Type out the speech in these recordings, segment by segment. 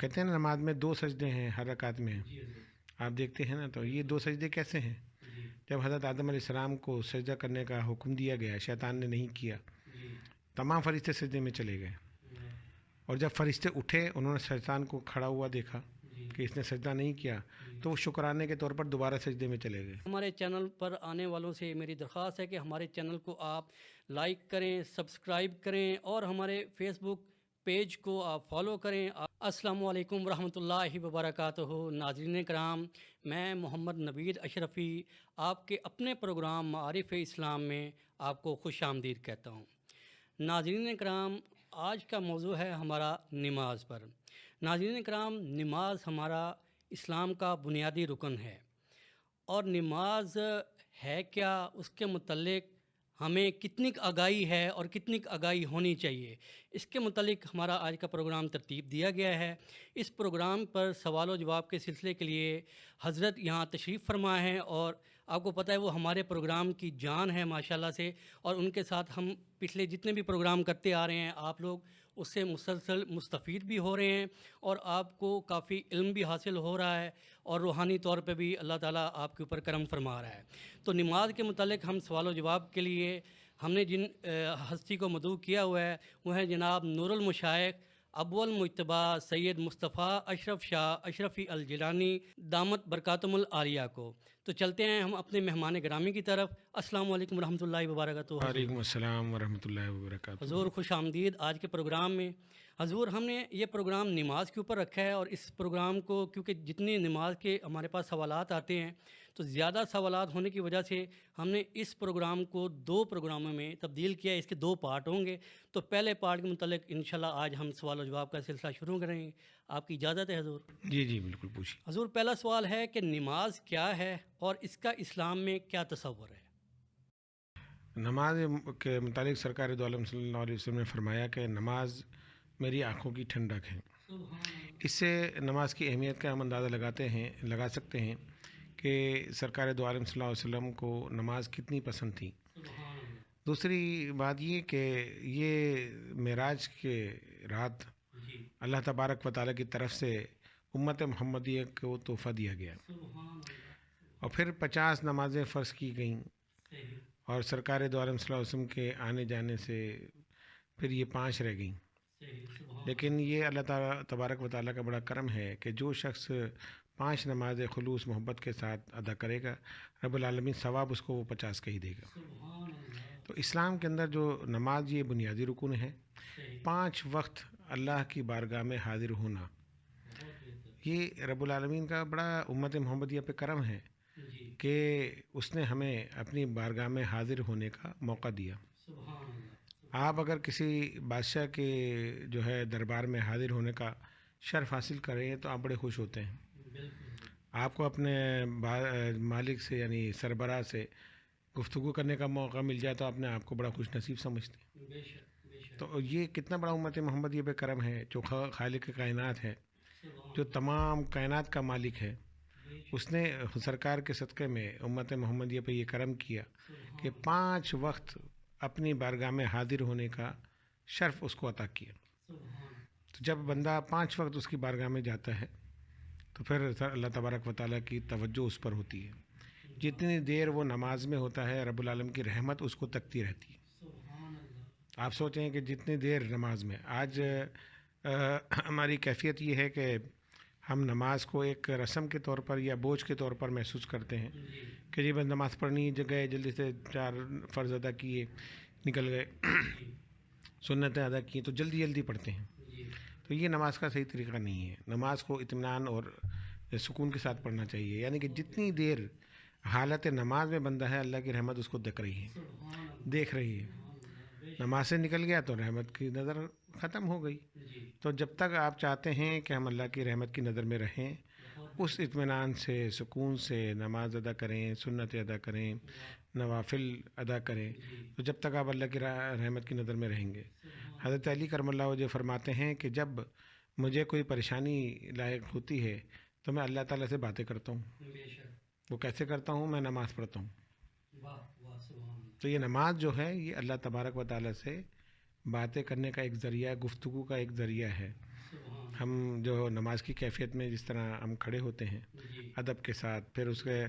کہتے ہیں نا نماز میں دو سجدے ہیں ہر رکعت میں، آپ دیکھتے ہیں نا، تو یہ دو سجدے کیسے ہیں؟ جب حضرت آدم علیہ السلام کو سجدہ کرنے کا حکم دیا گیا، شیطان نے نہیں کیا، تمام فرشتے سجدے میں چلے گئے، اور جب فرشتے اٹھے انہوں نے شیطان کو کھڑا ہوا دیکھا کہ اس نے سجدہ نہیں کیا، تو وہ شکرانے کے طور پر دوبارہ سجدے میں چلے گئے۔ ہمارے چینل پر آنے والوں سے میری درخواست ہے کہ ہمارے چینل کو آپ لائک کریں، سبسکرائب کریں اور ہمارے فیس بک پیج کو آپ فالو کریں۔ السلام علیکم ورحمۃ اللہ وبرکاتہ۔ ناظرین کرام، میں محمد نوید اشرفی آپ کے اپنے پروگرام معارف اسلام میں آپ کو خوش آمدید کہتا ہوں۔ ناظرین کرام، آج کا موضوع ہے ہمارا نماز پر۔ ناظرین کرام، نماز ہمارا اسلام کا بنیادی رکن ہے، اور نماز ہے کیا، اس کے متعلق ہمیں کتنی آگاہی ہے اور کتنی آگاہی ہونی چاہیے، اس کے متعلق ہمارا آج کا پروگرام ترتیب دیا گیا ہے۔ اس پروگرام پر سوال و جواب کے سلسلے کے لیے حضرت یہاں تشریف فرما ہیں، اور آپ کو پتہ ہے وہ ہمارے پروگرام کی جان ہے ماشاءاللہ سے، اور ان کے ساتھ ہم پچھلے جتنے بھی پروگرام کرتے آ رہے ہیں آپ لوگ اس سے مسلسل مستفید بھی ہو رہے ہیں، اور آپ کو کافی علم بھی حاصل ہو رہا ہے، اور روحانی طور پہ بھی اللہ تعالیٰ آپ کے اوپر کرم فرما رہا ہے۔ تو نماز کے متعلق ہم سوال و جواب کے لیے ہم نے جن ہستی کو مدعو کیا ہوا ہے وہ ہیں جناب نور المشائخ اول مجتبی سید مصطفیٰ اشرف شاہ اشرفی الجیلانی دامت برکاتہم العالیہ کو۔ تو چلتے ہیں ہم اپنے مہمان گرامی کی طرف۔ السلام علیکم ورحمۃ اللہ وبرکاتہ۔ حضور وعلیکم السلام ورحمۃ اللہ وبرکاتہ۔ حضور خوش آمدید آج کے پروگرام میں۔ حضور، ہم نے یہ پروگرام نماز کے اوپر رکھا ہے، اور اس پروگرام کو کیونکہ جتنی نماز کے ہمارے پاس سوالات آتے ہیں تو زیادہ سوالات ہونے کی وجہ سے ہم نے اس پروگرام کو دو پروگراموں میں تبدیل کیا ہے۔ اس کے دو پارٹ ہوں گے، تو پہلے پارٹ کے متعلق انشاءاللہ آج ہم سوال و جواب کا سلسلہ شروع کریں گے۔ آپ کی اجازت ہے حضور؟ جی جی بالکل پوچھیے۔ حضور، پہلا سوال ہے کہ نماز کیا ہے اور اس کا اسلام میں کیا تصور ہے؟ نماز کے متعلق سرکار دو عالم صلی اللہ علیہ وسلم نے فرمایا کہ نماز میری آنکھوں کی ٹھنڈک ہے۔ اس سے نماز کی اہمیت کا ہم اندازہ لگا سکتے ہیں کہ سرکار دو عالم صلی اللہ علیہ وسلم کو نماز کتنی پسند تھی۔ دوسری بات یہ کہ یہ معراج کے رات اللہ تبارک و تعالیٰ کی طرف سے امت محمدیہ کو تحفہ دیا گیا، اور پھر 50 نمازیں فرض کی گئیں، اور سرکار دو عالم صلی اللہ علیہ وسلم کے آنے جانے سے پھر یہ 5 رہ گئیں۔ لیکن یہ اللہ تعالیٰ تبارک و تعالیٰ کا بڑا کرم ہے کہ جو شخص 5 نمازیں خلوص محبت کے ساتھ ادا کرے گا، رب العالمین ثواب اس کو وہ 50 کا ہی دے گا۔ تو اسلام کے اندر جو نماز یہ بنیادی رکن ہے، 5 وقت اللہ کی بارگاہ میں حاضر ہونا، یہ رب العالمین کا بڑا امت محمدیہ پہ کرم ہے کہ اس نے ہمیں اپنی بارگاہ میں حاضر ہونے کا موقع دیا۔ آپ اگر کسی بادشاہ کے جو ہے دربار میں حاضر ہونے کا شرف حاصل کریں تو آپ بڑے خوش ہوتے ہیں۔ آپ کو اپنے مالک سے یعنی سربراہ سے گفتگو کرنے کا موقع مل جائے تو اپنے آپ کو بڑا خوش نصیب سمجھتے ہیں۔ تو یہ کتنا بڑا امت محمدیہ پہ کرم ہے، جو خالق کائنات ہے، جو تمام کائنات کا مالک ہے، اس نے سرکار کے صدقے میں امت محمدیہ پہ یہ کرم کیا کہ 5 وقت اپنی بارگاہ میں حاضر ہونے کا شرف اس کو عطا کیا۔ تو جب بندہ 5 وقت اس کی بارگاہ میں جاتا ہے تو پھر اللہ تبارک و تعالیٰ کی توجہ اس پر ہوتی ہے۔ جتنی دیر وہ نماز میں ہوتا ہے رب العالمین کی رحمت اس کو تکتی رہتی ہے۔ آپ سوچیں کہ جتنی دیر نماز میں، آج ہماری کیفیت یہ ہے کہ ہم نماز کو ایک رسم کے طور پر یا بوجھ کے طور پر محسوس کرتے ہیں کہ جی بس نماز پڑھنی گئے، جلدی سے 4 فرض ادا کیے نکل گئے، سنتیں ادا کی تو جلدی جلدی پڑھتے ہیں۔ تو یہ نماز کا صحیح طریقہ نہیں ہے۔ نماز کو اطمینان اور سکون کے ساتھ پڑھنا چاہیے، یعنی کہ جتنی دیر حالت نماز میں بندہ ہے اللہ کی رحمت اس کو دیکھ رہی ہے۔ نماز سے نکل گیا تو رحمت کی نظر ختم ہو گئی۔ تو جب تک آپ چاہتے ہیں کہ ہم اللہ کی رحمت کی نظر میں رہیں، اس اطمینان سے سکون سے نماز ادا کریں، سنت ادا کریں، نوافل ادا کریں، تو جب تک آپ اللہ کی رحمت کی نظر میں رہیں گے۔ حضرت علی کرم اللہ وجہ فرماتے ہیں کہ جب مجھے کوئی پریشانی لاحق ہوتی ہے تو میں اللہ تعالیٰ سے باتیں کرتا ہوں۔ وہ کیسے کرتا ہوں؟ میں نماز پڑھتا ہوں۔ تو یہ نماز جو ہے یہ اللہ تبارک و تعالیٰ سے باتیں کرنے کا ایک ذریعہ، گفتگو کا ایک ذریعہ ہے۔ ہم جو نماز کی کیفیت میں جس طرح ہم کھڑے ہوتے ہیں جی ادب کے ساتھ، پھر اس کے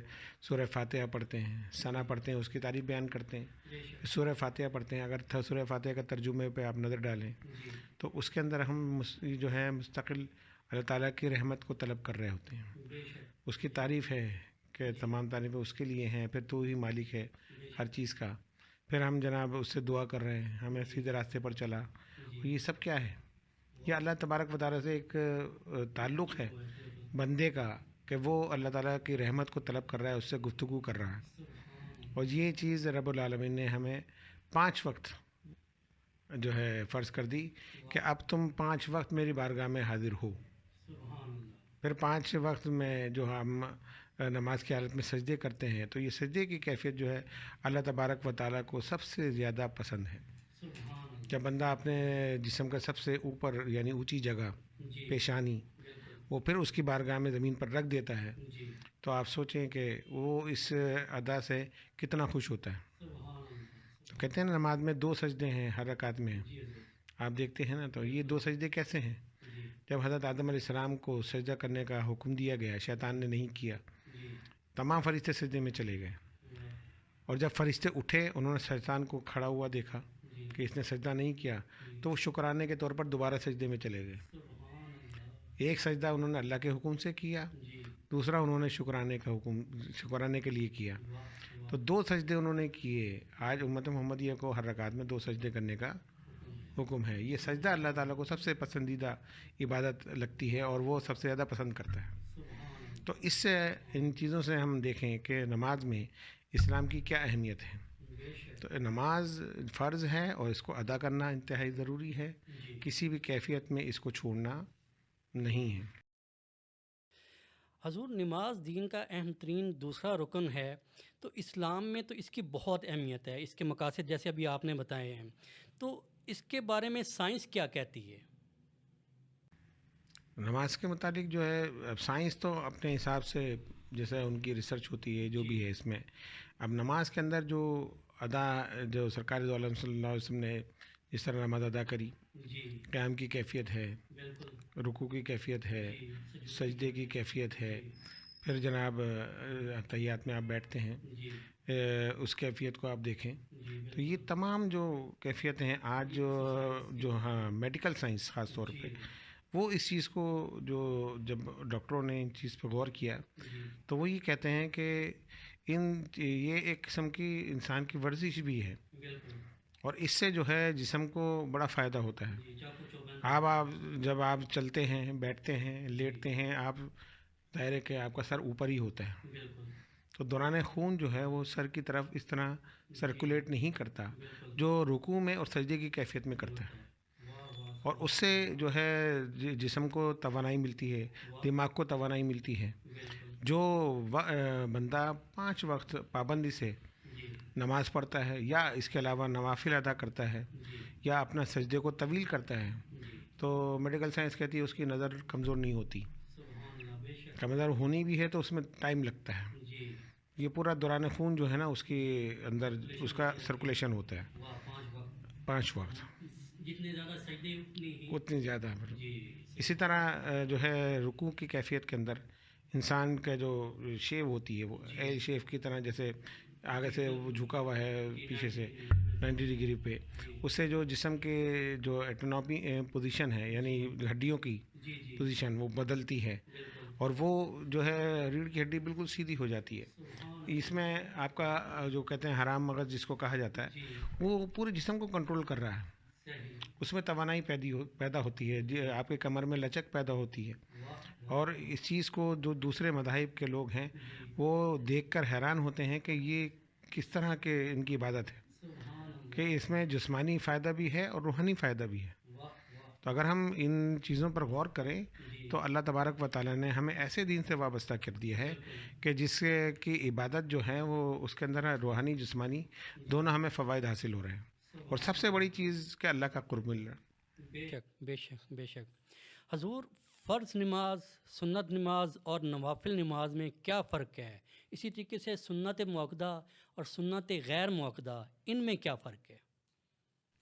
سورہ فاتحہ پڑھتے ہیں، ثنا پڑھتے ہیں، اس کی تعریف بیان کرتے ہیں، بے شک پھر سورہ فاتحہ پڑھتے ہیں. اگر سورہ فاتحہ کا ترجمے پہ آپ نظر ڈالیں جی تو اس کے اندر ہم جو ہے مستقل اللہ تعالیٰ کی رحمت کو طلب کر رہے ہوتے ہیں. بے شک اس کی تعریف ہے کہ تمام تعریفیں اس کے لیے ہیں، پھر تو ہی مالک ہے بے ہر شک چیز کا. پھر ہم جناب اس سے دعا کر رہے ہیں ہمیں سیدھے راستے پر چلا. جی یہ سب کیا ہے؟ یہ اللہ تبارک و تعالیٰ سے ایک تعلق ہے بندے کا کہ وہ اللہ تعالیٰ کی رحمت کو طلب کر رہا ہے، اس سے گفتگو کر رہا ہے. سبحان اور یہ چیز رب العالمین نے ہمیں 5 وقت جو ہے فرض کر دی کہ اب تم 5 وقت میری بارگاہ میں حاضر ہو. سبحان اللہ پھر 5 وقت میں جو ہم نماز کی حالت میں سجدے کرتے ہیں تو یہ سجدے کی کیفیت جو ہے اللہ تبارک و تعالیٰ کو سب سے زیادہ پسند ہے. سبحان اللہ جب بندہ اپنے جسم کا سب سے اوپر یعنی اونچی جگہ جی پیشانی بالکل وہ پھر اس کی بارگاہ میں زمین پر رکھ دیتا ہے جی تو آپ سوچیں کہ وہ اس ادا سے کتنا خوش ہوتا ہے. سبحان اللہ تو کہتے ہیں نا نماز میں 2 سجدے ہیں ہر رکعت میں. جی حضور آپ دیکھتے ہیں نا تو یہ 2 سجدے کیسے ہیں؟ جی جب حضرت آدم علیہ السلام کو سجدہ کرنے کا حکم دیا گیا، شیطان نے نہیں کیا، جی تمام فرشتے سجدے میں چلے گئے. اور جب فرشتے اٹھے انہوں نے شیطان کو کھڑا ہوا دیکھا جی کہ اس نے سجدہ نہیں کیا تو وہ شکرانے کے طور پر دوبارہ سجدے میں چلے گئے. سبحان اللہ ایک سجدہ انہوں نے اللہ کے حکم سے کیا، جی دوسرا انہوں نے شکرانے کے لیے کیا. واہ تو 2 سجدے انہوں نے کیے. آج امت محمدیہ کو ہر رکعت میں 2 سجدے کرنے کا حکم ہے. یہ سجدہ اللہ تعالیٰ کو سب سے پسندیدہ عبادت لگتی ہے اور وہ سب سے زیادہ پسند کرتا ہے. سبحان تو اس سے ان چیزوں سے ہم دیکھیں کہ نماز میں اسلام کی کیا اہمیت ہے. بے شک تو نماز فرض ہے اور اس کو ادا کرنا انتہائی ضروری ہے. جی کسی بھی کیفیت میں اس کو چھوڑنا نہیں ہے. حضور نماز دین کا اہم ترین دوسرا رکن ہے، تو اسلام میں تو اس کی بہت اہمیت ہے، اس کے مقاصد جیسے ابھی آپ نے بتائے ہیں، تو اس کے بارے میں سائنس کیا کہتی ہے؟ نماز کے متعلق جو ہے اب سائنس تو اپنے حساب سے جیسے ان کی ریسرچ ہوتی ہے جو بھی ہے اس میں. اب نماز کے اندر جو سرکار دو عالم صلی اللہ علیہ وسلم نے جس طرح نماز ادا کری، جی قیام کی کیفیت ہے، بالکل رکوع کی کیفیت ہے، جی سجدے کی کیفیت ہے، پھر جناب تحیات میں آپ بیٹھتے ہیں جی اس کیفیت کو آپ دیکھیں. جی تو یہ تمام جو کیفیتیں ہیں آج جو ہاں میڈیکل سائنس خاص طور پہ وہ اس چیز کو جب ڈاکٹروں نے ان چیز پہ غور کیا جی تو وہ یہ کہتے ہیں کہ یہ ایک قسم کی انسان کی ورزش بھی ہے بالکل اور اس سے جو ہے جسم کو بڑا فائدہ ہوتا ہے. جی آپ جب آپ چلتے ہیں، بیٹھتے ہیں، لیٹتے ہیں، آپ ظاہر ہے کہ آپ کا سر اوپر ہی ہوتا ہے بالکل تو دوران خون جو ہے وہ سر کی طرف اس طرح سرکولیٹ نہیں کرتا بالکل جو رکوع میں اور سجدے کی کیفیت میں کرتا ہے. واہ واہ اور اس سے جو ہے جسم کو توانائی ملتی ہے، دماغ کو توانائی ملتی ہے. بالکل جو بندہ 5 وقت پابندی سے جی نماز پڑھتا ہے یا اس کے علاوہ نوافل ادا کرتا ہے جی یا اپنا سجدے کو طویل کرتا ہے جی تو میڈیکل سائنس کہتی ہے اس کی نظر کمزور نہیں ہوتی. سبحان اللہ بے شک کمزور ہونی بھی ہے تو اس میں ٹائم لگتا ہے. جی یہ پورا دوران خون جو ہے نا اس کی اندر اس کا سرکولیشن ہوتا ہے واہ 5 وقت 5 وقت جتنے زیادہ سجدے اتنی ہی اتنی زیادہ. جی اسی طرح جو ہے رکوع کی کیفیت کے اندر انسان کا جو شیو ہوتی ہے وہ ایل شیف کی طرح جیسے آگے سے وہ جھکا ہوا ہے پیچھے سے 90 ڈگری پہ، اس سے جو جسم کے جو ایٹونومی پوزیشن ہے یعنی ہڈیوں کی جی جی پوزیشن وہ بدلتی ہے بالکل اور وہ جو ہے ریڑھ کی ہڈی بالکل سیدھی ہو جاتی ہے. سبحان اس میں آپ کا جو کہتے ہیں حرام مغز جس کو کہا جاتا ہے جی وہ پورے جسم کو کنٹرول کر رہا ہے. صحیح اس میں توانائی پیدا ہوتی ہے، آپ کے کمر میں لچک پیدا ہوتی ہے. واہ اور اس چیز کو جو دوسرے مذاہب کے لوگ ہیں وہ دیکھ کر حیران ہوتے ہیں کہ یہ کس طرح کے ان کی عبادت ہے سبحان اللہ کہ اس میں جسمانی فائدہ بھی ہے اور روحانی فائدہ بھی ہے. واہ واہ تو اگر ہم ان چیزوں پر غور کریں جی تو اللہ تبارک و تعالیٰ نے ہمیں ایسے دین سے وابستہ کر دیا ہے کہ جس کی عبادت جو ہے وہ اس کے اندر روحانی جسمانی دونوں ہمیں فوائد حاصل ہو رہے ہیں. اور سب سے بڑی چیز کہ اللہ کا قرب مل رہا ہے. بے شک بے شک بے شک. حضور فرض نماز، سنت نماز اور نوافل نماز میں کیا فرق ہے؟ اسی طریقے سے سنت موقدہ اور سنت غیر موقدہ ان میں کیا فرق ہے؟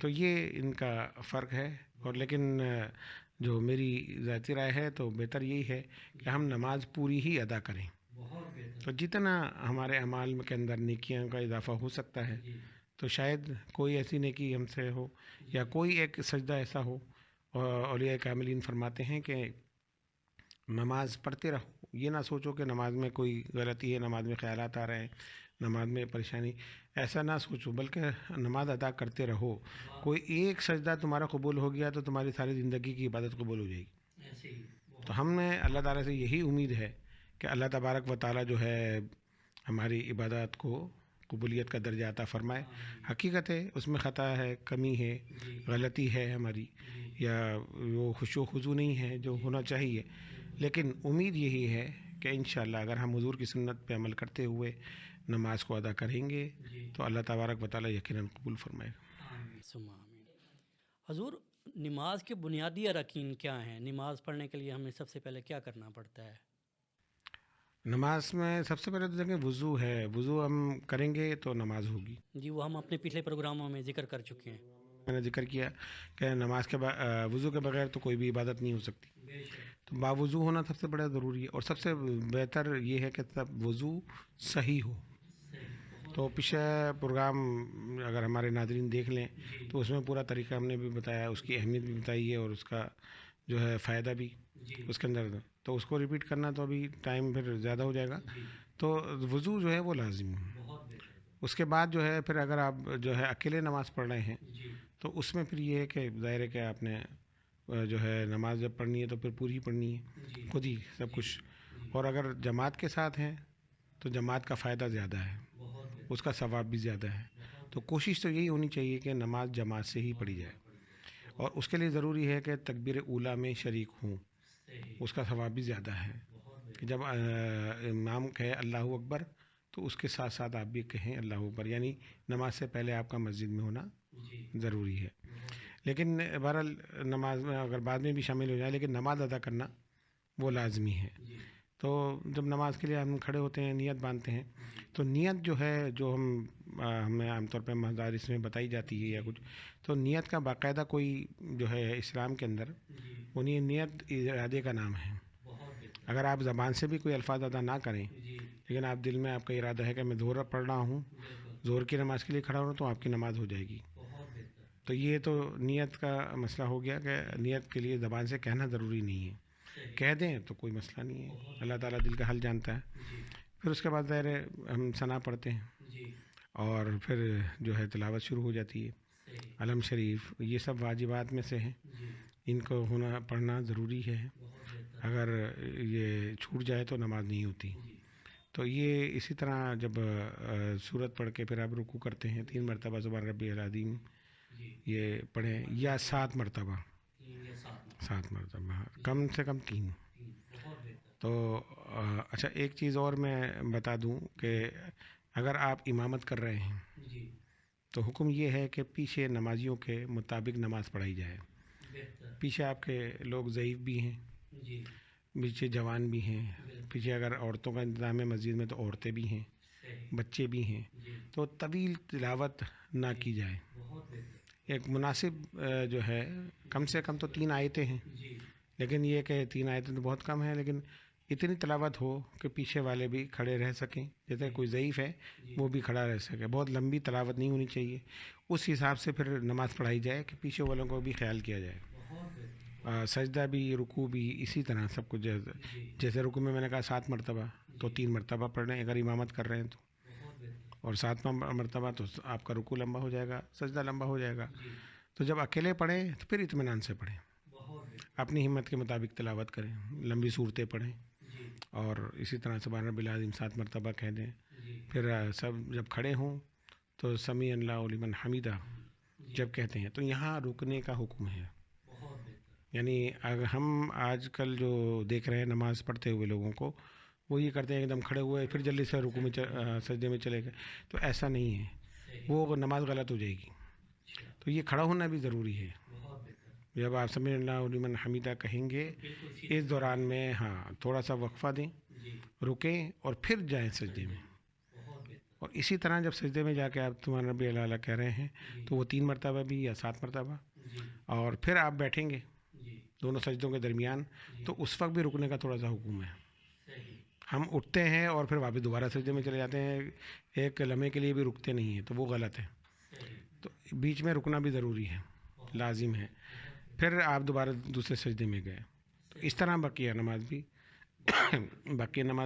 تو یہ ان کا فرق ہے. اور لیکن جو میری ذاتی رائے ہے تو بہتر یہی ہے کہ ہم نماز پوری ہی ادا کریں. تو جتنا ہمارے اعمال کے اندر نیکیاں کا اضافہ ہو سکتا ہے تو شاید کوئی ایسی نیکی ہم سے ہو یا کوئی ایک سجدہ ایسا ہو. اور اولیاء کاملین فرماتے ہیں کہ نماز پڑھتے رہو. یہ نہ سوچو کہ نماز میں کوئی غلطی ہے، نماز میں خیالات آ رہے ہیں، نماز میں پریشانی، ایسا نہ سوچو، بلکہ نماز ادا کرتے رہو. کوئی ایک سجدہ تمہارا قبول ہو گیا تو تمہاری ساری زندگی کی عبادت قبول ہو جائے گی. تو ہم نے اللہ تعالیٰ سے یہی امید ہے کہ اللہ تبارک و تعالیٰ جو ہے ہماری عبادات کو قبولیت کا درجہ عطا فرمائے. حقیقت ہے اس میں خطا ہے، کمی ہے، غلطی ہے ہماری، یا وہ خشوع و خضوع نہیں ہے جو ہونا چاہیے. لیکن امید یہی ہے کہ انشاءاللہ اگر ہم حضور کی سنت پہ عمل کرتے ہوئے نماز کو ادا کریں گے تو اللہ تبارک و تعالیٰ یقیناً قبول فرمائے گا. ثم آمین. حضور، نماز کے بنیادی اراکین کیا ہیں؟ نماز پڑھنے کے لیے ہمیں سب سے پہلے کیا کرنا پڑتا ہے؟ نماز میں سب سے پہلے تو دیکھیں وضو ہے. وضو ہم کریں گے تو نماز ہوگی. جی، وہ ہم اپنے پچھلے پروگراموں میں ذکر کر چکے ہیں. میں نے ذکر کیا کہ نماز کے وضو کے بغیر تو کوئی بھی عبادت نہیں ہو سکتی. تو باوضو ہونا سب سے بڑا ضروری ہے، اور سب سے بہتر یہ ہے کہ تب وضو صحیح ہو. تو پچھلے پروگرام اگر ہمارے ناظرین دیکھ لیں تو اس میں پورا طریقہ ہم نے بھی بتایا، اس کی اہمیت بھی بتائی ہے اور اس کا جو ہے فائدہ بھی اس کے اندر. تو اس کو ریپیٹ کرنا تو ابھی ٹائم پھر زیادہ ہو جائے گا. تو وضو جو ہے وہ لازم ہے. اس کے بعد جو ہے پھر اگر آپ جو ہے اکیلے نماز پڑھ رہے ہیں تو اس میں پھر یہ ہے کہ ظاہر ہے کہ آپ نے جو ہے نماز جب پڑھنی ہے تو پھر پوری پڑھنی ہے خود ہی سب کچھ. اور اگر جماعت کے ساتھ ہیں تو جماعت کا فائدہ زیادہ ہے، اس کا ثواب بھی زیادہ ہے. تو کوشش تو یہی ہونی چاہیے کہ نماز جماعت سے ہی پڑھی جائے، اور اس کے لیے ضروری ہے کہ تکبیر اولیٰ میں شریک ہوں، اس کا ثواب بھی زیادہ ہے. کہ جب امام کہے اللہ اکبر تو اس کے ساتھ ساتھ آپ بھی کہیں اللہ اکبر، یعنی نماز سے پہلے آپ کا مسجد میں ہونا ضروری ہے. لیکن بہرحال نماز میں اگر بعد میں بھی شامل ہو جائے لیکن نماز ادا کرنا وہ لازمی ہے. تو جب نماز کے لیے ہم کھڑے ہوتے ہیں، نیت باندھتے ہیں، تو نیت جو ہے جو ہمیں عام طور پہ مدارس میں بتائی جاتی ہے یا کچھ، تو نیت کا باقاعدہ کوئی جو ہے اسلام کے اندر وہ نیت ارادے کا نام ہے. اگر آپ زبان سے بھی کوئی الفاظ ادا نہ کریں لیکن آپ دل میں آپ کا ارادہ ہے کہ میں ظہر پڑھ رہا ہوں، ظہر کی نماز کے لیے کھڑا ہوں، تو آپ کی نماز ہو جائے گی. تو یہ تو نیت کا مسئلہ ہو گیا کہ نیت کے لیے زبان سے کہنا ضروری نہیں ہے، کہہ دیں تو کوئی مسئلہ نہیں ہے، اللہ تعالیٰ دل کا حل جانتا ہے. پھر اس کے بعد ظاہر ہے ہم ثنا پڑھتے ہیں اور پھر جو ہے تلاوت شروع ہو جاتی ہے. علم شریف یہ سب واجبات میں سے ہیں، ان کو پڑھنا ضروری ہے. اگر یہ چھوٹ جائے تو نماز نہیں ہوتی. تو یہ اسی طرح جب سورت پڑھ کے پھر آپ رکوع کرتے ہیں 3 مرتبہ سبحان ربی العظیم یہ پڑھیں، یا 7 مرتبہ، 7 مرتبہ، کم سے کم 3. تو اچھا ایک چیز اور میں بتا دوں کہ اگر آپ امامت کر رہے ہیں تو حکم یہ ہے کہ پیچھے نمازیوں کے مطابق نماز پڑھائی جائے. پیچھے آپ کے لوگ ضعیف بھی ہیں، پیچھے جوان بھی ہیں، پیچھے اگر عورتوں کا انتظام ہے مسجد میں تو عورتیں بھی ہیں، بچے بھی ہیں. تو طویل تلاوت نہ کی جائے. ایک مناسب جو ہے کم سے کم تو 3 آیتیں ہیں، لیکن یہ کہ 3 آیتیں تو بہت کم ہیں، لیکن اتنی تلاوت ہو کہ پیچھے والے بھی کھڑے رہ سکیں. جیسے کوئی ضعیف ہے وہ بھی کھڑا رہ سکے. بہت لمبی تلاوت نہیں ہونی چاہیے. اس حساب سے پھر نماز پڑھائی جائے کہ پیچھے والوں کو بھی خیال کیا جائے. سجدہ بھی، رکوع بھی اسی طرح سب کچھ. جیسے رکوع میں نے کہا 7 مرتبہ تو 3 مرتبہ پڑھ رہے ہیں اگر امامت کر رہے ہیں تو، اور 7واں مرتبہ تو آپ کا رکوع لمبا ہو جائے گا، سجدہ لمبا ہو جائے گا. تو جب اکیلے پڑھیں تو پھر اطمینان سے پڑھیں، اپنی ہمت کے مطابق تلاوت کریں، لمبی صورتیں پڑھیں، اور اسی طرح سبحان ربی العظیم 7 مرتبہ کہہ دیں. پھر سب جب کھڑے ہوں تو سمیع اللہ لمن حمیدہ جب کہتے ہیں تو یہاں رکنے کا حکم ہے. یعنی اگر ہم آج کل جو دیکھ رہے ہیں نماز پڑھتے ہوئے لوگوں کو، وہ یہ کرتے ہیں ایک دم کھڑے ہوئے پھر جلدی سے رکوع میں سجدے میں چلے گئے. تو ایسا نہیں ہے، وہ نماز غلط ہو جائے گی. تو یہ کھڑا ہونا بھی ضروری ہے. جب آپ سمیع اللہ لمن حمیدہ کہیں گے اس دوران میں تھوڑا سا وقفہ دیں، رکیں اور پھر جائیں سجدے میں. اور اسی طرح جب سجدے میں جا کے آپ سبحان ربی الاعلیٰ کہہ رہے ہیں تو وہ 3 مرتبہ بھی یا 7 مرتبہ، اور پھر آپ بیٹھیں گے دونوں سجدوں کے درمیان، تو اس وقت بھی رکنے کا تھوڑا سا حکم ہے. ہم اٹھتے ہیں اور پھر واپس دوبارہ سجدے میں چلے جاتے ہیں، ایک لمحے کے لیے بھی رکتے نہیں ہیں، تو وہ غلط ہے. تو بیچ میں رکنا بھی ضروری ہے، لازم ہے. پھر آپ دوبارہ دوسرے سجدے میں گئے. تو اس طرح بقیہ نماز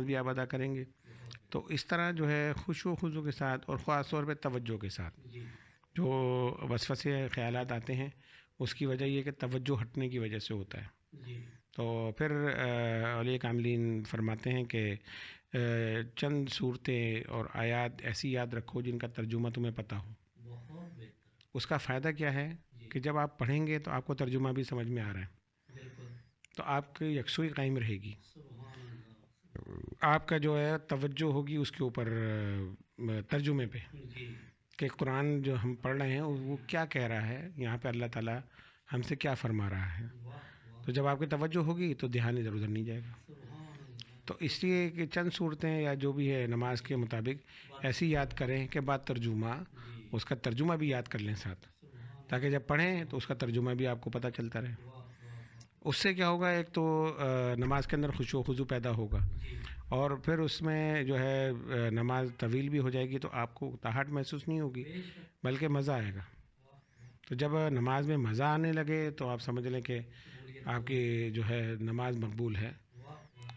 بھی آپ ادا کریں گے. تو اس طرح جو ہے خشوع و خضوع کے ساتھ اور خاص طور پہ توجہ کے ساتھ جو وسوسے خیالات آتے ہیں اس کی وجہ یہ کہ توجہ ہٹنے کی وجہ سے ہوتا ہے. تو پھر اولیاء کاملین فرماتے ہیں کہ چند صورتیں اور آیات ایسی یاد رکھو جن کا ترجمہ تمہیں پتہ ہو. اس کا فائدہ کیا ہے کہ جب آپ پڑھیں گے تو آپ کو ترجمہ بھی سمجھ میں آ رہا ہے، تو آپ کی یکسوئی قائم رہے گی. آپ کا جو ہے توجہ ہوگی اس کے اوپر ترجمے پہ کہ قرآن جو ہم پڑھ رہے ہیں وہ کیا کہہ رہا ہے، یہاں پہ اللہ تعالیٰ ہم سے کیا فرما رہا ہے. تو جب آپ کی توجہ ہوگی تو دھیان ادھر ادھر نہیں جائے گا. تو اس لیے کہ چند صورتیں یا جو بھی ہے نماز کے مطابق ایسی یاد کریں کہ بعد ترجمہ اس کا ترجمہ بھی یاد کر لیں ساتھ، تاکہ جب پڑھیں تو اس کا ترجمہ بھی آپ کو پتہ چلتا رہے. اس سے کیا ہوگا، ایک تو نماز کے اندر خشوع و خضوع پیدا ہوگا، اور پھر اس میں جو ہے نماز طویل بھی ہو جائے گی تو آپ کو تاہٹ محسوس نہیں ہوگی بلکہ مزہ آئے گا. تو جب نماز میں مزہ آنے لگے تو آپ سمجھ لیں کہ آپ کی جو ہے نماز مقبول ہے.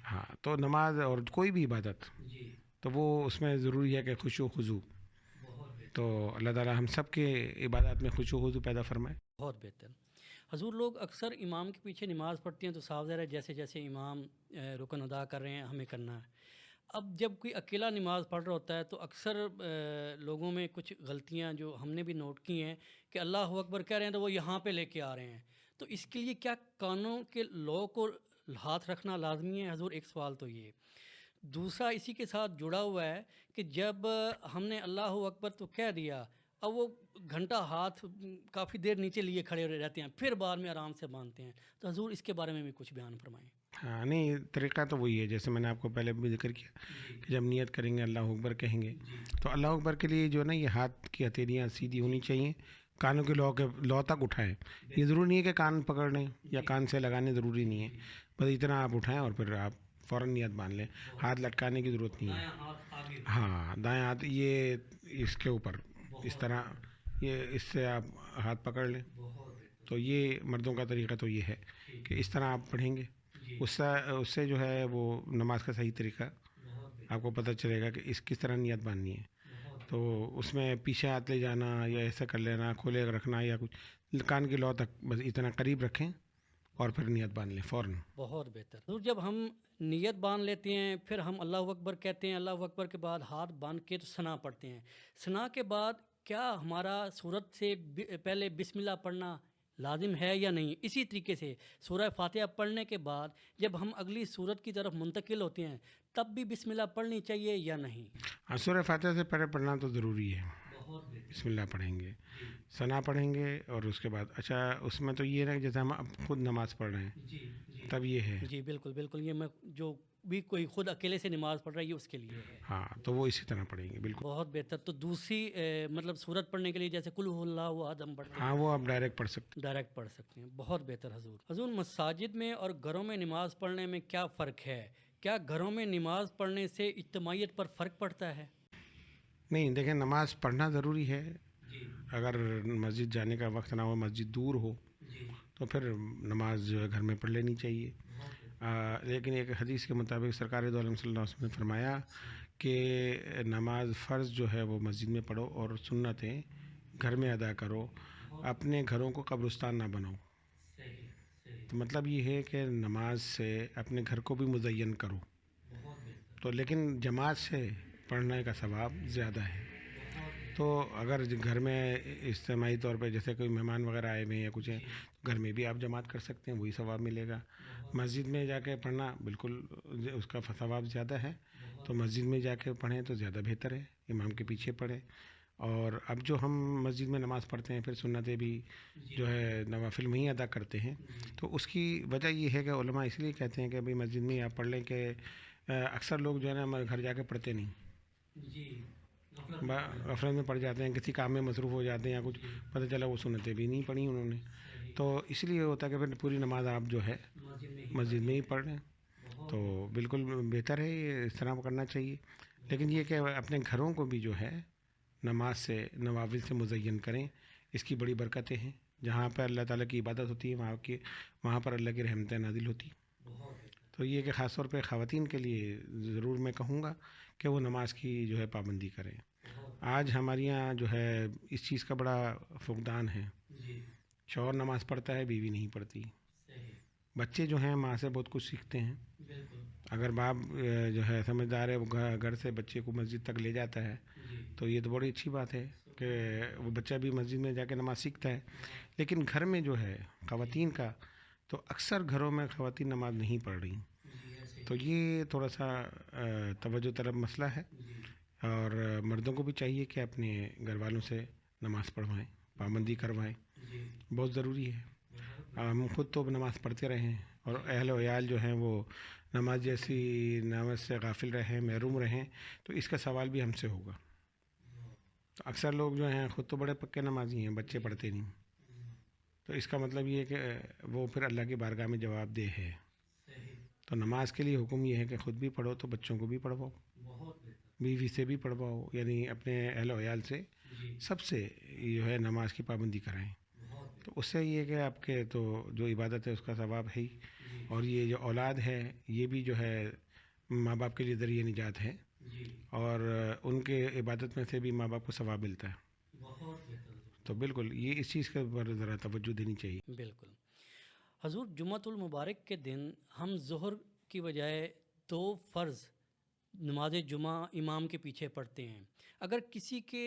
ہاں، تو نماز اور کوئی بھی عبادت تو وہ اس میں ضروری ہے کہ خشوع و خضوع. تو اللہ تعالیٰ ہم سب کے عبادات میں خشوع و خضوع پیدا فرمائے. بہت بہتر. حضور لوگ اکثر امام کے پیچھے نماز پڑھتے ہیں تو صاف ظاہر ہے جیسے جیسے امام رکن ادا کر رہے ہیں ہمیں کرنا ہے. اب جب کوئی اکیلا نماز پڑھ رہا ہوتا ہے تو اکثر لوگوں میں کچھ غلطیاں جو ہم نے بھی نوٹ کی ہیں کہ اللہ اکبر کہہ رہے ہیں تو وہ یہاں پہ لے کے آ رہے ہیں. تو اس کے لیے کیا کانوں کے لو کو ہاتھ رکھنا لازمی ہے حضور؟ ایک سوال تو یہ. دوسرا اسی کے ساتھ جڑا ہوا ہے کہ جب ہم نے اللہ اکبر تو کہہ دیا، اب وہ گھنٹہ ہاتھ کافی دیر نیچے لیے کھڑے رہتے ہیں، پھر بعد میں آرام سے باندھتے ہیں. تو حضور اس کے بارے میں بھی کچھ بیان فرمائیں. ہاں، نہیں، طریقہ تو وہی ہے جیسے میں نے آپ کو پہلے بھی ذکر کیا کہ جب نیت کریں گے اللہ اکبر کہیں گے تو اللہ اکبر کے لیے جو ہے نا یہ ہاتھ کی ہتھیلیاں سیدھی ہونی چاہیے، کانوں کے لو تک اٹھائیں. یہ ضروری نہیں ہے کہ کان پکڑ لیں یا کان سے لگانے ضروری نہیں ہے، بس اتنا آپ اٹھائیں اور پھر آپ فوراً نیت باندھ لیں. ہاتھ لٹکانے کی ضرورت نہیں ہے. ہاں، دائیں ہاتھ یہ اس کے اوپر اس طرح، یہ اس سے آپ ہاتھ پکڑ لیں. تو یہ مردوں کا طریقہ تو یہ ہے کہ اس طرح آپ پڑھیں گے. اس سے جو ہے وہ نماز کا صحیح طریقہ آپ کو پتہ چلے گا کہ کس طرح نیت باندھنی ہے. تو اس میں پیچھے ہاتھ لے جانا یا ایسا کر لینا، کھولے رکھنا یا کچھ، کان کے لو تک بس اتنا قریب رکھیں اور پھر نیت باندھ لیں فوراً. بہت بہتر. حضور جب ہم نیت باندھ لیتے ہیں پھر ہم اللہ اکبر کہتے ہیں، اللہ اکبر کے بعد ہاتھ باندھ کے تو ثنا پڑھتے ہیں. ثنا کے بعد کیا ہمارا سورت سے پہلے بسم اللہ پڑھنا لازم ہے یا نہیں؟ اسی طریقے سے سورہ فاتحہ پڑھنے کے بعد جب ہم اگلی سورت کی طرف منتقل ہوتے ہیں تب بھی بسم اللہ پڑھنی چاہیے یا نہیں؟ ہاں، سورہ فاتحہ سے پہلے پڑھنا تو ضروری ہے. بسم اللہ پڑھیں گے، ثنا پڑھیں گے، اور اس کے بعد اچھا اس میں تو یہ ہے کہ جیسے ہم اب خود نماز پڑھ رہے ہیں تب یہ ہے. جی بالکل بالکل. یہ میں جو بھی کوئی خود اکیلے سے نماز پڑھ رہا ہے یہ اس کے لیے ہے. ہاں، تو وہ اسی طرح پڑھیں گے. بالکل. بہت بہتر. تو دوسری مطلب سورت پڑھنے کے لیے جیسے قل هو اللہ احد ہم پڑھتے ہیں، ہاں، وہ آپ ڈائریکٹ پڑھ سکتے ڈائریکٹ پڑھ سکتے ہیں. بہت بہتر حضور. حضور مساجد میں اور گھروں میں نماز پڑھنے میں کیا فرق ہے؟ کیا گھروں میں نماز پڑھنے سے اجتماعیت پر فرق پڑتا ہے؟ نہیں، دیکھیں نماز پڑھنا ضروری ہے. اگر مسجد جانے کا وقت نہ ہو، مسجد دور ہو، تو پھر نماز جو ہے گھر میں پڑھ لینی چاہیے. لیکن ایک حدیث کے مطابق سرکار دو عالم صلی اللہ علیہ وسلم نے فرمایا کہ نماز فرض جو ہے وہ مسجد میں پڑھو اور سنتیں گھر میں ادا کرو، اپنے گھروں کو قبرستان نہ بناؤ. تو مطلب یہ ہے کہ نماز سے اپنے گھر کو بھی مزین کرو. تو لیکن جماعت سے پڑھنے کا ثواب زیادہ ہے. تو اگر گھر میں اجتماعی طور پہ جیسے کوئی مہمان وغیرہ آئے ہوئے ہیں یا کچھ ہیں، گھر میں بھی آپ جماعت کر سکتے ہیں، وہی ثواب ملے گا. مسجد میں جا کے پڑھنا بالکل اس کا ثواب زیادہ ہے، تو مسجد میں جا کے پڑھیں تو زیادہ بہتر ہے، امام کے پیچھے پڑھیں. اور اب جو ہم مسجد میں نماز پڑھتے ہیں پھر سنتیں بھی جو ہے نوافل میں ہی ادا کرتے ہیں. تو اس کی وجہ یہ ہے کہ علماء اس لیے کہتے ہیں کہ بھئی مسجد میں آپ پڑھ لیں کہ اکثر لوگ جو ہے نا ہمارے گھر جا کے پڑھتے نہیں. غفلت میں پڑ جاتے ہیں, کسی کام میں مصروف ہو جاتے ہیں, یا کچھ پتہ چلا وہ سنتیں بھی نہیں پڑھی انہوں نے, تو اس لیے ہوتا ہے کہ پھر پوری نماز آپ جو ہے مسجد میں ہی پڑھ رہے ہیں. تو بالکل بہتر ہے, یہ اس طرح کرنا چاہیے. لیکن یہ کہ اپنے گھروں کو بھی جو ہے نماز سے, نوافل سے مزین کریں. اس کی بڑی برکتیں ہیں. جہاں پہ اللہ تعالیٰ کی عبادت ہوتی ہے وہاں پر اللہ کی رحمتیں نازل ہوتی. تو یہ کہ خاص طور پہ خواتین کے لیے ضرور میں کہوں گا کہ وہ نماز کی جو ہے پابندی کریں. آج ہمارے یہاں جو ہے اس چیز کا بڑا فقدان ہے. شوہر نماز پڑھتا ہے, بیوی نہیں پڑھتی. بچے جو ہیں ماں سے بہت کچھ سیکھتے ہیں. اگر باپ جو ہے سمجھدار ہے, وہ گھر سے بچے کو مسجد تک لے جاتا ہے, تو یہ تو بڑی اچھی بات ہے کہ وہ بچہ بھی مسجد میں جا کے نماز سیکھتا ہے. لیکن گھر میں جو ہے خواتین کا, تو اکثر گھروں میں خواتین نماز نہیں پڑھ رہی. تو یہ تھوڑا سا توجہ طلب مسئلہ ہے, اور مردوں کو بھی چاہیے کہ اپنے گھر والوں سے نماز پڑھوائیں, پابندی کروائیں. بہت ضروری ہے. ہم خود تو نماز پڑھتے رہیں, اور اہل و عیال جو ہیں وہ نماز جیسی نعمت سے غافل رہیں, محروم رہیں, تو اس کا سوال بھی ہم سے ہوگا. تو اکثر لوگ جو ہیں خود تو بڑے پکے نمازی ہیں, بچے پڑھتے نہیں. تو اس کا مطلب یہ ہے کہ وہ پھر اللہ کی بارگاہ میں جواب دہ ہے. تو نماز کے لیے حکم یہ ہے کہ خود بھی پڑھو تو بچوں کو بھی پڑھواؤ, بیوی سے بھی پڑھواؤ, یعنی اپنے اہل و عیال سے سب سے جو ہے نماز کی پابندی کرائیں. تو اس سے یہ کہ آپ کے تو جو عبادت ہے اس کا ثواب ہے ہی, اور یہ جو اولاد ہے یہ بھی جو ہے ماں باپ کے لیے ذریعہ نجات ہے, اور ان کے عبادت میں سے بھی ماں باپ کو ثواب ملتا ہے. تو بالکل یہ اس چیز کے اوپر ذرا توجہ دینی چاہیے. بالکل. حضور جمعۃ المبارک کے دن ہم ظہر کی بجائے 2 فرض نماز جمعہ امام کے پیچھے پڑھتے ہیں. اگر کسی کے,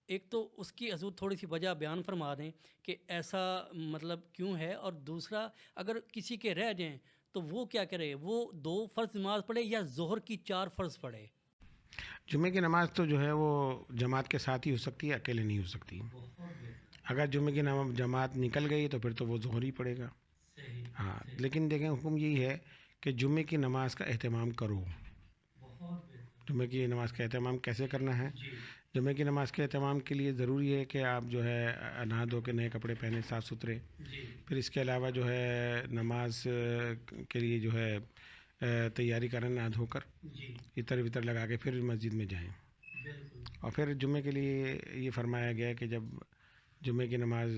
ایک تو اس کی حضور تھوڑی سی وجہ بیان فرما دیں کہ ایسا مطلب کیوں ہے, اور دوسرا اگر کسی کے رہ جائیں تو وہ کیا کرے, وہ 2 فرض نماز پڑھے یا ظہر کی 4 فرض پڑھے؟ جمعے کی نماز تو جو ہے وہ جماعت کے ساتھ ہی ہو سکتی ہے, اکیلے نہیں ہو سکتی. اگر جمعے کی جماعت نکل گئی تو پھر تو وہ ظہر ہی پڑے گا. ہاں, لیکن دیکھیں حکم یہی ہے کہ جمعے کی نماز کا اہتمام کرو. جمعے کی نماز کا اہتمام کیسے کرنا ہے؟ جمعے کی نماز کے اہتمام کے لیے ضروری ہے کہ آپ جو ہے نہا دھو کے نئے کپڑے پہنے, صاف ستھرے. پھر اس کے علاوہ جو ہے نماز کے لیے جو ہے تیاری کریں, نہا دھو کر عطر وطر لگا کے پھر مسجد میں جائیں. اور پھر جمعے کے لیے یہ فرمایا گیا ہے کہ جب جمعے کی نماز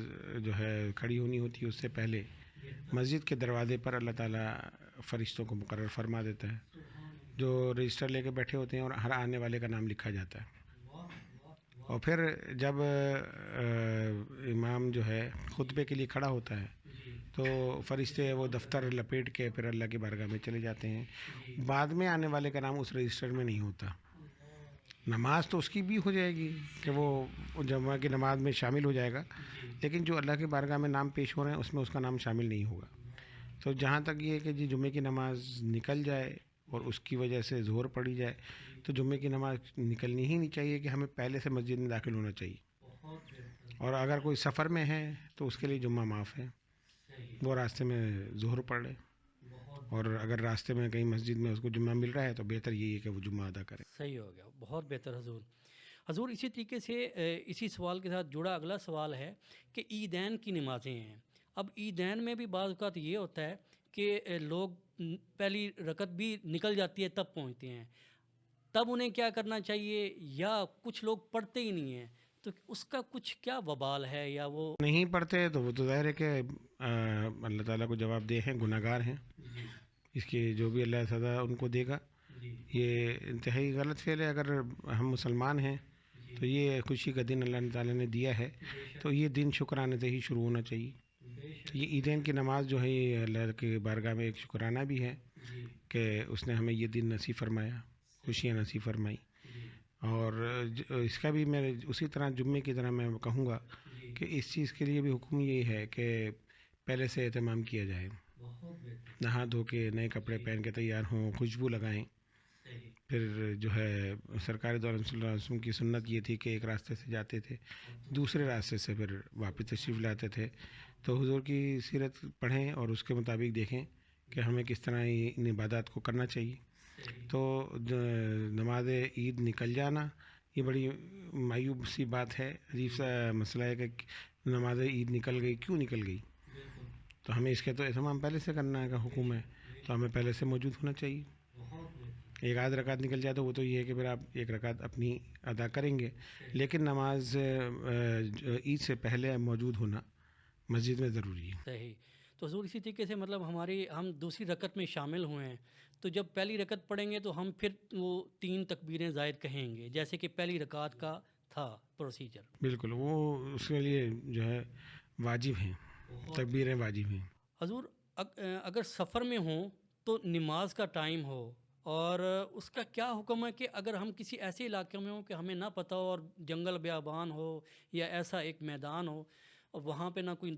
جو ہے کھڑی ہونی ہوتی ہے, اس سے پہلے مسجد کے دروازے پر اللہ تعالیٰ فرشتوں کو مقرر فرما دیتا ہے, جو رجسٹر لے کے بیٹھے ہوتے ہیں, اور ہر آنے والے کا نام لکھا جاتا ہے. اور پھر جب امام جو ہے خطبے کے لیے کھڑا ہوتا ہے تو فرشتے وہ دفتر لپیٹ کے پھر اللہ کی بارگاہ میں چلے جاتے ہیں. بعد میں آنے والے کا نام اس رجسٹر میں نہیں ہوتا. نماز تو اس کی بھی ہو جائے گی کہ وہ جمعہ کی نماز میں شامل ہو جائے گا, لیکن جو اللہ کی بارگاہ میں نام پیش ہو رہے ہیں اس میں اس کا نام شامل نہیں ہوگا. تو جہاں تک یہ ہے کہ جی جمعے کی نماز نکل جائے اور اس کی وجہ سے ظہر پڑی جائے, تو جمعے کی نماز نکلنی ہی نہیں چاہیے, کہ ہمیں پہلے سے مسجد میں داخل ہونا چاہیے. اور اگر کوئی سفر میں ہے تو اس کے لیے جمعہ معاف ہے, وہ راستے میں ظہر پڑھ لے, اور اگر راستے میں کہیں مسجد میں اس کو جمعہ مل رہا ہے تو بہتر یہی ہے کہ وہ جمعہ ادا کرے. صحیح ہو گیا, بہت بہتر حضور. حضور اسی طریقے سے اسی سوال کے ساتھ جڑا اگلا سوال ہے کہ عیدین کی نمازیں ہیں. اب عیدین میں بھی بعض اوقات یہ ہوتا ہے کہ لوگ پہلی رکعت بھی نکل جاتی ہے تب پہنچتے ہیں, تب انہیں کیا کرنا چاہیے؟ یا کچھ لوگ پڑھتے ہی نہیں ہیں, تو اس کا کچھ کیا وبال ہے؟ یا وہ نہیں پڑھتے تو وہ تو ظاہر ہے کہ اللہ تعالیٰ کو جواب دہ ہیں, گناہ گار ہیں. اس کی جو بھی اللہ سزا ان کو دے گا. یہ انتہائی غلط فعل ہے. اگر ہم مسلمان ہیں تو یہ خوشی کا دن اللہ تعالیٰ نے دیا ہے, تو یہ دن شکرانے سے ہی شروع ہونا چاہیے. تو یہ عیدین کی نماز جو ہے یہ اللہ کی بارگاہ میں ایک شکرانہ بھی ہے کہ اس نے ہمیں یہ دن نصیب فرمایا, خوشیاں نصیب فرمائی. اور اس کا بھی میں اسی طرح جمعے کی طرح میں کہوں گا کہ اس چیز کے لیے بھی حکم یہ ہے کہ پہلے سے اہتمام کیا جائے, نہا دھو کے نئے کپڑے پہن کے تیار ہوں, خوشبو لگائیں. پھر جو ہے سرکار دو عالم صلی اللہ علیہ وسلم کی سنت یہ تھی کہ ایک راستے سے جاتے تھے, دوسرے راستے سے پھر واپس تشریف لاتے تھے. تو حضور کی سیرت پڑھیں اور اس کے مطابق دیکھیں کہ ہمیں کس طرح ان عبادات کو کرنا چاہیے. تو نماز عید نکل جانا یہ بڑی معیوب سی بات ہے، عجیب سا مسئلہ ہے کہ نماز عید نکل گئی، کیوں نکل گئی؟ تو ہمیں اس کے تو اہتمام پہلے سے کرنا ہے، کہ حکم ہے تو ہمیں پہلے سے موجود ہونا چاہیے. ایک آدھ رکعت نکل جائے تو وہ تو یہ ہے کہ پھر آپ ایک رکعت اپنی ادا کریں گے، لیکن نماز عید سے پہلے موجود ہونا مسجد میں ضروری ہے. صحیح. تو حضور اسی طریقے سے مطلب ہم دوسری رکعت میں شامل ہوئے ہیں، تو جب پہلی رکعت پڑھیں گے تو ہم پھر وہ 3 تکبیریں زائد کہیں گے جیسے کہ پہلی رکعت کا تھا پروسیجر. بالکل، وہ اس کے لیے جو ہے واجب ہیں، تکبیریں واجب ہیں. حضور اگر سفر میں ہوں تو نماز کا ٹائم ہو، اور اس کا کیا حکم ہے کہ اگر ہم کسی ایسے علاقے میں ہوں کہ ہمیں نہ پتہ ہو اور جنگل بیابان ہو یا ایسا ایک میدان ہو اور وہاں پہ نہ کوئی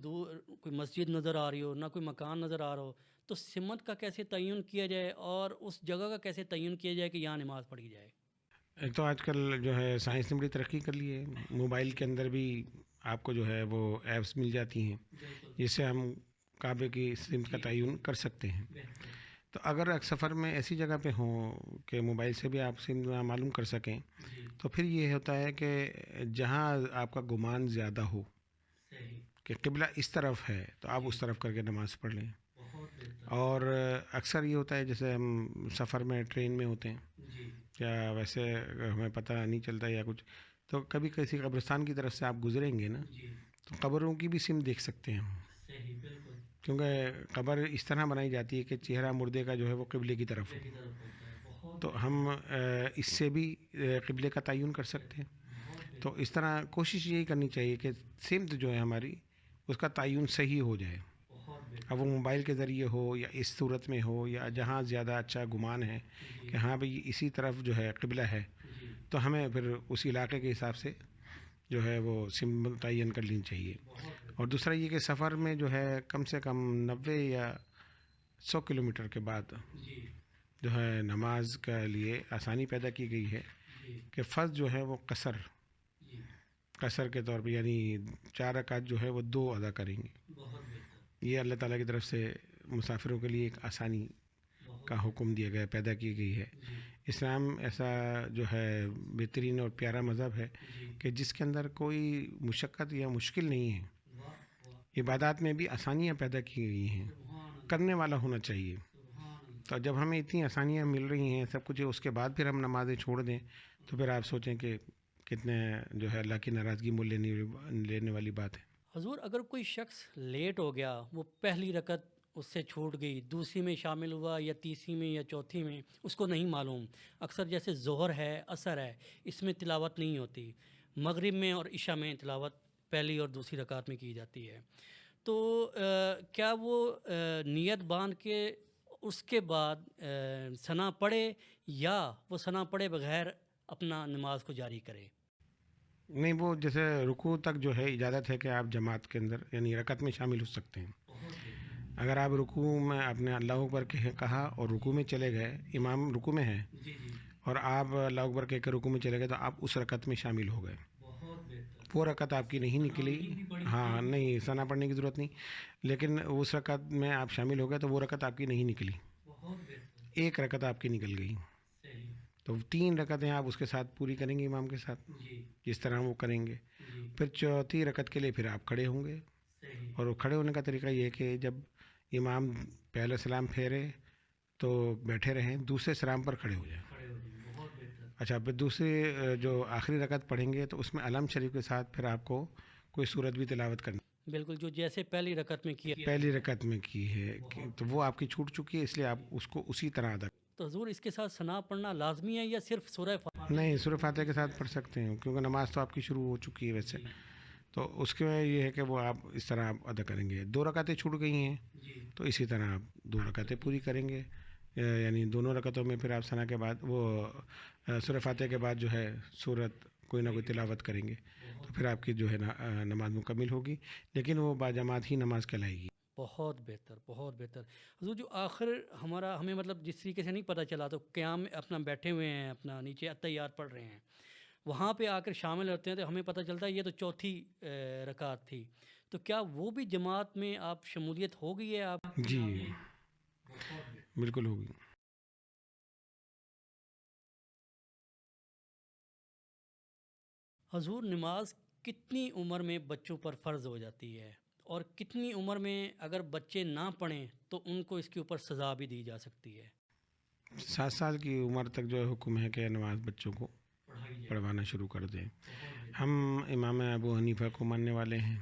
مسجد نظر آ رہی ہو، نہ کوئی مکان نظر آ رہا ہو، تو سمت کا کیسے تعین کیا جائے اور اس جگہ کا کیسے تعین کیا جائے کہ یہاں نماز پڑھی جائے؟ ایک تو آج کل جو ہے سائنس نے بڑی ترقی کر لی ہے، موبائل کے اندر بھی آپ کو جو ہے وہ ایپس مل جاتی ہیں جس سے ہم کعبے کی سمت کا تعین کر سکتے ہیں. تو اگر سفر میں ایسی جگہ پہ ہوں کہ موبائل سے بھی آپ سمت معلوم کر سکیں، تو پھر یہ ہوتا ہے کہ جہاں آپ کا گمان زیادہ ہو کہ قبلہ اس طرف ہے تو آپ اس طرف کر کے نماز پڑھ لیں. اور اکثر یہ ہوتا ہے جیسے ہم سفر میں ٹرین میں ہوتے ہیں یا ویسے ہمیں پتہ نہیں چلتا یا کچھ، تو کبھی کسی قبرستان کی طرف سے آپ گزریں گے نا تو قبروں کی بھی سمت دیکھ سکتے ہیں ہم، کیونکہ قبر اس طرح بنائی جاتی ہے کہ چہرہ مردے کا جو ہے وہ قبلے کی طرف ہو، تو ہم اس سے بھی قبلے کا تعین کر سکتے ہیں. تو اس طرح کوشش یہی کرنی چاہیے کہ سمت جو ہے ہماری اس کا تعین صحیح ہو جائے. اب وہ موبائل کے ذریعے ہو یا اس صورت میں ہو یا جہاں زیادہ اچھا گمان ہے کہ ہاں بھئی اسی طرف جو ہے قبلہ ہے، تو ہمیں پھر اس علاقے کے حساب سے جو ہے وہ سمت متعین کر لینی چاہیے. اور دوسرا یہ کہ سفر میں جو ہے کم سے کم 90 یا 100 کلومیٹر کے بعد جو ہے نماز کے لیے آسانی پیدا کی گئی ہے کہ فرض جو ہے وہ قصر کے طور پہ، یعنی 4 رکعت جو ہے وہ 2 ادا کریں گے. یہ اللہ تعالیٰ کی طرف سے مسافروں کے لیے ایک آسانی کا حکم دیا گیا، پیدا کی گئی ہے. اسلام ایسا جو ہے بہترین اور پیارا مذہب ہے کہ جس کے اندر کوئی مشقت یا مشکل نہیں ہے. عبادات میں بھی آسانیاں پیدا کی گئی ہیں، کرنے والا ہونا چاہیے. تو جب ہمیں اتنی آسانیاں مل رہی ہیں سب کچھ، اس کے بعد پھر ہم نمازیں چھوڑ دیں تو پھر آپ سوچیں کہ کتنے جو ہے اللہ کی ناراضگی مول لینے والی بات ہے. حضور اگر کوئی شخص لیٹ ہو گیا، وہ پہلی رکعت اس سے چھوٹ گئی، دوسری میں شامل ہوا یا تیسری میں یا چوتھی میں، اس کو نہیں معلوم. اکثر جیسے ظہر ہے، عصر ہے، اس میں تلاوت نہیں ہوتی، مغرب میں اور عشاء میں تلاوت پہلی اور دوسری رکعت میں کی جاتی ہے، تو کیا وہ نیت باندھ کے اس کے بعد ثنا پڑھے یا وہ ثنا پڑھے بغیر اپنا نماز کو جاری کرے؟ نہیں، وہ جیسے رکوع تک جو ہے اجازت ہے کہ آپ جماعت کے اندر یعنی رکعت میں شامل ہو سکتے ہیں. اگر آپ رکوع میں آپ نے اللہ اکبر کہا اور رکوع میں چلے گئے، امام رکوع میں ہے اور آپ اللہ اکبر کہہ کے رکوع میں چلے گئے، تو آپ اس رکعت میں شامل ہو گئے. وہ رکعت آپ کی نہیں نکلی. ہاں، نہیں ثنا پڑھنے کی ضرورت نہیں، لیکن اس رکعت میں آپ شامل ہو گئے تو وہ رکعت آپ کی نہیں نکلی، ایک رکعت آپ کی نکل گئی. تو 3 رکعتیں آپ اس کے ساتھ پوری کریں گے امام کے ساتھ، جس طرح وہ کریں گے. پھر چوتھی رکعت کے لیے پھر آپ کھڑے ہوں گے، اور کھڑے ہونے کا طریقہ یہ ہے کہ جب امام پہلے سلام پھیرے تو بیٹھے رہیں، دوسرے سلام پر کھڑے ہو جائیں. اچھا، پھر دوسری جو آخری رکعت پڑھیں گے تو اس میں علم شریف کے ساتھ پھر آپ کو کوئی سورت بھی تلاوت کرنی، بالکل جو جیسے پہلی رکعت میں کیا. پہلی رکعت میں کی ہے تو وہ آپ کی چھوٹ چکی ہے، اس لیے آپ اس کو اسی طرح ادا تو حضور اس کے ساتھ ثنا پڑھنا لازمی ہے یا صرف سورہ فاتحہ؟ نہیں، سورہ فاتحہ کے ساتھ پڑھ سکتے ہیں کیونکہ نماز تو آپ کی شروع ہو چکی ہے ویسے. تو اس کے یہ ہے کہ وہ آپ اس طرح آپ ادا کریں گے. 2 رکعتیں چھوٹ گئی ہیں تو اسی طرح آپ 2 رکعتیں پوری کریں گے، یعنی دونوں رکعتوں میں پھر آپ ثنا کے بعد وہ سورہ فاتحہ کے بعد جو ہے سورت کوئی نہ کوئی تلاوت کریں گے، تو پھر آپ کی جو ہے نماز مکمل ہوگی، لیکن وہ باجماعت ہی نماز کہلائے گی. بہت بہتر، بہت بہتر. حضور جو آخر ہمیں مطلب جس طریقے سے نہیں پتہ چلا، تو قیام اپنا بیٹھے ہوئے ہیں، اپنا نیچے اتحیات پڑھ رہے ہیں، وہاں پہ آ کر شامل ہوتے ہیں تو ہمیں پتہ چلتا ہے یہ تو چوتھی رکعت تھی، تو کیا وہ بھی جماعت میں آپ شمولیت ہو گئی ہے آپ؟ جی بالکل ہوگی. حضور نماز کتنی عمر میں بچوں پر فرض ہو جاتی ہے اور کتنی عمر میں اگر بچے نہ پڑھیں تو ان کو اس کے اوپر سزا بھی دی جا سکتی ہے؟ 7 سال کی عمر تک جو ہے حکم ہے کہ نماز بچوں کو پڑھوانا شروع کر دیں. ہم امام ابو حنیفہ کو ماننے والے ہیں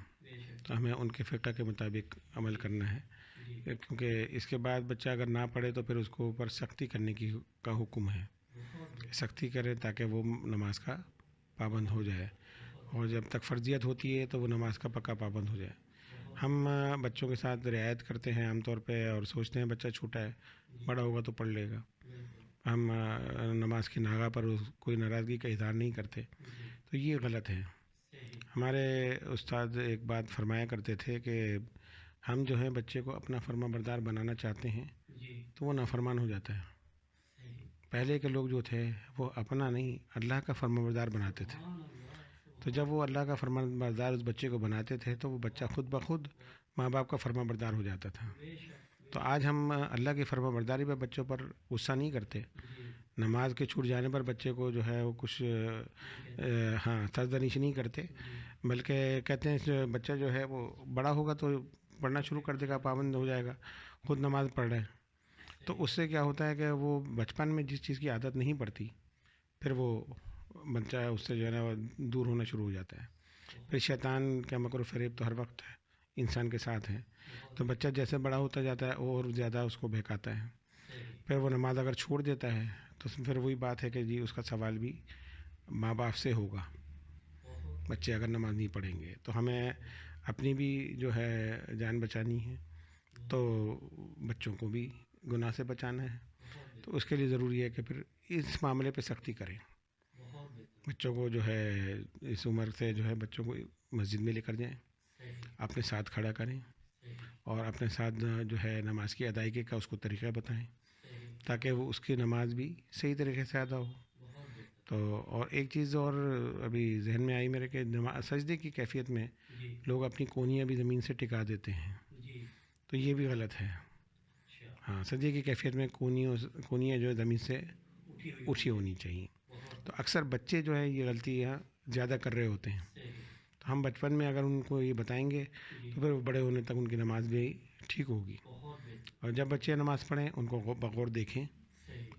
تو ہمیں ان کے فقہ کے مطابق عمل کرنا ہے, کیونکہ اس کے بعد بچہ اگر نہ پڑھے تو پھر اس کو اوپر سختی کرنے کا حکم ہے. سختی کرے تاکہ وہ نماز کا پابند ہو جائے, اور جب تک فرضیت ہوتی ہے تو وہ نماز کا پکا پابند ہو جائے. ہم بچوں کے ساتھ رعایت کرتے ہیں عام طور پہ, اور سوچتے ہیں بچہ چھوٹا ہے, بڑا ہوگا تو پڑھ لے گا. ہم نماز کی ناغہ پر کوئی ناراضگی کا اظہار نہیں کرتے, تو یہ غلط ہے. ہمارے استاد ایک بات فرمایا کرتے تھے کہ ہم جو ہے بچے کو اپنا فرما بردار بنانا چاہتے ہیں تو وہ نافرمان ہو جاتا ہے. پہلے کے لوگ جو تھے وہ اپنا نہیں اللہ کا فرما بردار بناتے تھے, تو جب وہ اللہ کا فرما بردار اس بچے کو بناتے تھے تو وہ بچہ خود بخود ماں باپ کا فرما بردار ہو جاتا تھا. تو آج ہم اللہ کی فرما برداری پہ بچوں پر غصہ نہیں کرتے, نماز کے چھوٹ جانے پر بچے کو جو ہے وہ کچھ سرزنش نہیں کرتے, بلکہ کہتے ہیں بچہ جو ہے وہ بڑا ہوگا تو پڑھنا شروع کر دے گا, پابند ہو جائے گا, خود نماز پڑھ رہے ہیں. تو اس سے کیا ہوتا ہے کہ وہ بچپن میں جس چیز کی عادت نہیں پڑتی پھر وہ بچہ اس سے جو ہے نا دور ہونا شروع ہو جاتا ہے. پھر شیطان کا مکر و فریب تو ہر وقت انسان کے ساتھ ہے, تو بچہ جیسے بڑا ہوتا جاتا ہے اور زیادہ اس کو بہکاتا ہے. پھر وہ نماز اگر چھوڑ دیتا ہے تو پھر وہی بات ہے کہ جی اس کا سوال بھی ماں باپ سے ہوگا. بچے اگر نماز نہیں پڑھیں گے تو ہمیں اپنی بھی جو ہے جان بچانی ہے, تو بچوں کو بھی گناہ سے بچانا ہے. تو اس کے لیے ضروری ہے کہ پھر اس معاملے پہ سختی کریں. بچوں کو جو ہے اس عمر سے جو ہے بچوں کو مسجد میں لے کر جائیں, اپنے ساتھ کھڑا کریں, اور اپنے ساتھ جو ہے نماز کی ادائیگی کا اس کو طریقہ بتائیں تاکہ وہ اس کی نماز بھی صحیح طریقے سے ادا ہو. تو اور ایک چیز اور ابھی ذہن میں آئی میرے کہ سجدے کی کیفیت میں لوگ اپنی کونیاں بھی زمین سے ٹکا دیتے ہیں, تو یہ بھی غلط ہے. ہاں, سجدے کی کیفیت میں کونیاں جو ہے زمین سے اٹھی ہونی چاہیے. تو اکثر بچے جو ہے یہ غلطیاں زیادہ کر رہے ہوتے ہیں, تو ہم بچپن میں اگر ان کو یہ بتائیں گے تو پھر بڑے ہونے تک ان کی نماز بھی ٹھیک ہوگی. اور جب بچے نماز پڑھیں ان کو بغور دیکھیں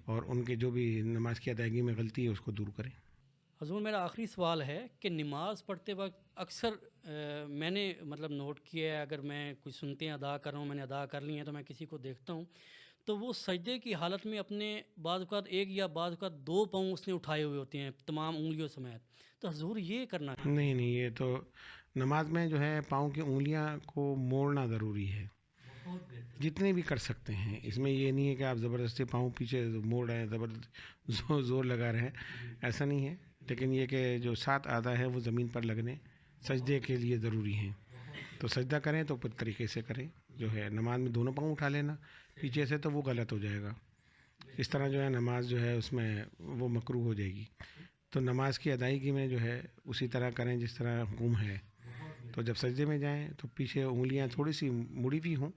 اور ان کے جو بھی نماز کی ادائیگی میں غلطی ہے اس کو دور کریں. حضور میرا آخری سوال ہے کہ نماز پڑھتے وقت اکثر میں نے مطلب نوٹ کیا ہے, اگر میں کچھ سنتے ہیں ادا کر رہا ہوں, میں نے ادا کر لی ہیں, تو میں کسی کو دیکھتا ہوں تو وہ سجدے کی حالت میں اپنے بعض اوقات ایک یا بعض اوقات 2 پاؤں اس نے اٹھائے ہوئے ہوتے ہیں تمام انگلیوں سمیت. تو حضور یہ کرنا نہیں, یہ تو نماز میں جو ہے پاؤں کی انگلیاں کو موڑنا ضروری ہے, جتنے بھی کر سکتے ہیں. اس میں یہ نہیں ہے کہ آپ زبردستی پاؤں پیچھے موڑ رہے ہیں, زبردست زور لگا رہے ہیں, ایسا نہیں ہے. لیکن یہ کہ جو 7 اعضاء ہیں وہ زمین پر لگنے سجدے کے لیے ضروری ہیں, تو سجدہ کریں تو پھر طریقے سے کریں. جو ہے نماز میں دونوں پاؤں اٹھا لینا پیچھے سے تو وہ غلط ہو جائے گا. اس طرح جو ہے نماز جو ہے اس میں وہ مکروہ ہو جائے گی. تو نماز کی ادائیگی میں جو ہے اسی طرح کریں جس طرح حکم ہے. تو جب سجدے میں جائیں تو پیچھے انگلیاں تھوڑی سی مڑی ہوئی ہوں,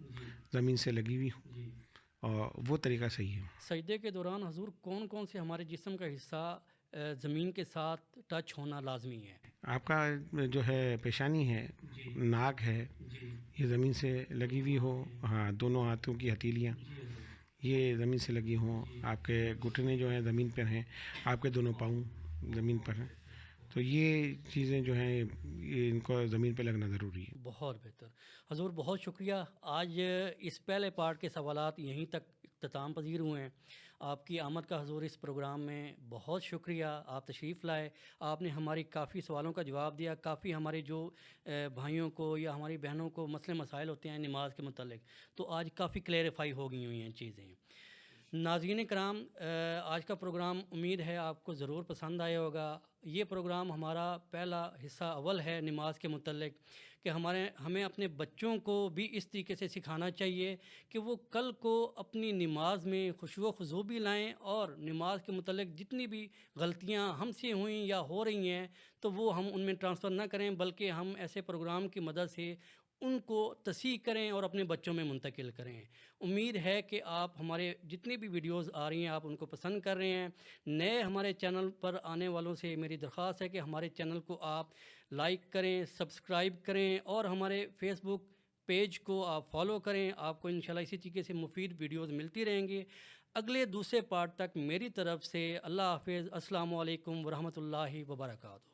زمین سے لگی ہوئی ہوں, اور وہ طریقہ صحیح ہے. سجدے کے دوران حضور کون کون سے ہمارے جسم کا حصہ زمین کے ساتھ ٹچ ہونا لازمی ہے؟ آپ کا جو ہے پیشانی ہے, ناک ہے, یہ زمین سے لگی ہوئی ہو. ہاں, دونوں ہاتھوں کی ہتھیلیاں یہ زمین سے لگی ہوں. آپ کے گھٹنے جو ہیں زمین پر ہیں, آپ کے دونوں پاؤں زمین پر ہیں. تو یہ چیزیں جو ہیں یہ ان کو زمین پہ لگنا ضروری ہے. بہت بہتر حضور, بہت شکریہ. آج اس پہلے پارٹ کے سوالات یہیں تک اختتام پذیر ہوئے ہیں. آپ کی آمد کا حضور اس پروگرام میں بہت شکریہ. آپ تشریف لائے, آپ نے ہماری کافی سوالوں کا جواب دیا, کافی ہمارے جو بھائیوں کو یا ہماری بہنوں کو مسئلے مسائل ہوتے ہیں نماز کے متعلق, تو آج کافی کلیریفائی ہو گئی ہوئی ہیں چیزیں. ناظرین کرام, آج کا پروگرام امید ہے آپ کو ضرور پسند آیا ہوگا. یہ پروگرام ہمارا پہلا حصہ اول ہے نماز کے متعلق, کہ ہمیں اپنے بچوں کو بھی اس طریقے سے سکھانا چاہیے کہ وہ کل کو اپنی نماز میں خشوع و خضوع بھی لائیں, اور نماز کے متعلق جتنی بھی غلطیاں ہم سے ہوئیں یا ہو رہی ہیں تو وہ ہم ان میں ٹرانسفر نہ کریں, بلکہ ہم ایسے پروگرام کی مدد سے ان کو تصحیح کریں اور اپنے بچوں میں منتقل کریں۔ امید ہے کہ آپ ہمارے جتنی بھی ویڈیوز آ رہی ہیں آپ ان کو پسند کر رہے ہیں۔ نئے ہمارے چینل پر آنے والوں سے میری درخواست ہے کہ ہمارے چینل کو آپ لائک کریں، سبسکرائب کریں اور ہمارے فیس بک پیج کو آپ فالو کریں۔ آپ کو انشاءاللہ اسی طریقے سے مفید ویڈیوز ملتی رہیں گی۔ اگلے دوسرے پارٹ تک میری طرف سے اللہ حافظ۔ السلام علیکم ورحمۃ اللہ وبرکاتہ۔